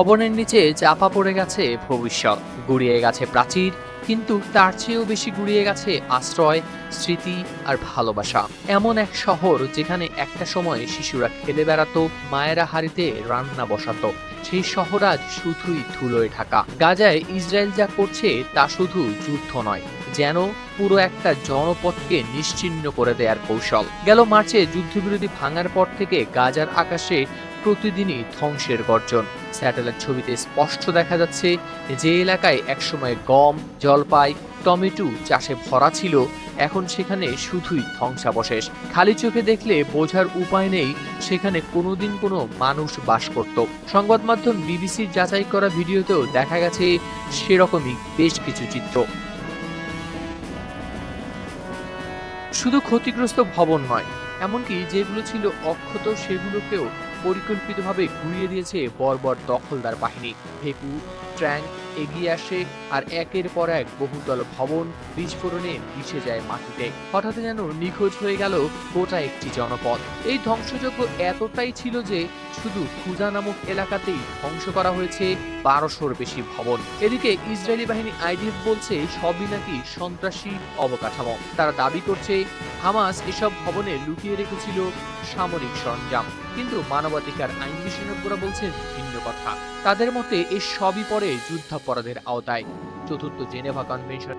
ভবনের নিচে চাপা পড়ে গেছে ভবিষ্যৎ, গুড়িয়ে গেছে প্রাচীর, কিন্তু তার চেয়েও বেশি গুড়িয়ে গেছে আশ্রয়, স্মৃতি আর ভালোবাসা। এমন এক শহর যেখানে একটা সময় শিশুরা খেলে বেড়াতো, মায়েরা হাড়িতে রান্না বসাতো, সেই শহর আজ শুধুই ধুলোয় ঢাকা। গাজায় ইসরায়েল যা করছে তা শুধু যুদ্ধ নয়, যেন পুরো একটা জনপদকে নিশ্চিহ্ন করে দেয়ার কৌশল। গেল মার্চে যুদ্ধবিরতি ভাঙার পর থেকে গাজার আকাশে প্রতিদিনই ধ্বংসের গর্জন। স্যাটেলাইট ছবিতে স্পষ্ট দেখা যাচ্ছে যে এলাকায় একসময় গম, জলপাই, টমেটো চাষে ভরা ছিল, এখন সেখানে শুধুই ধ্বংসাবশেষ। খালি চোখে দেখলে বোঝার উপায় নেই সেখানে কোনোদিন কোনো মানুষ বাস করত। সংবাদ মাধ্যম বিবিসির যাচাই করা ভিডিওতেও দেখা গেছে সেরকমই বেশ কিছু চিত্র। শুধু ক্ষতিগ্রস্ত ভবন নয়, এমনকি যেগুলো ছিল অক্ষত সেগুলোকেও পরিকল্পিতভাবে ঘুরিয়ে দিয়েছে বর্বর দখলদার বাহিনী। ভেকু, ট্র্যাঙ্ক এগিয়ে আসে আর একের পর এক বহুতল ভবন বিস্ফোরণে মিশে যায় মাটিতে। হঠাৎ যেন নিখোঁজ হয়ে গেল গোটা একটি জনপদ। এই ধ্বংসযজ্ঞ এতটাই ছিল যে শুধু খুজা নামক এলাকাতেই ধ্বংস করা হয়েছে 1200-র বেশি ভবন। এদিকে ইসরায়েলি বাহিনী আইডিএফ বলছে সবই নাকি সন্ত্রাসী অবকাঠামো। তারা দাবি করছে হামাস এসব ভবনে লুকিয়ে রেখেছিল সামরিক সরঞ্জাম, কিন্তু মানবাধিকার আইন বিশেষজ্ঞরা বলছেন ভিন্ন কথা। তাদের মতে এ সবই পরে যুদ্ধাপরাধের আওতায়। চতুর্থ জেনেভা কনভেনশন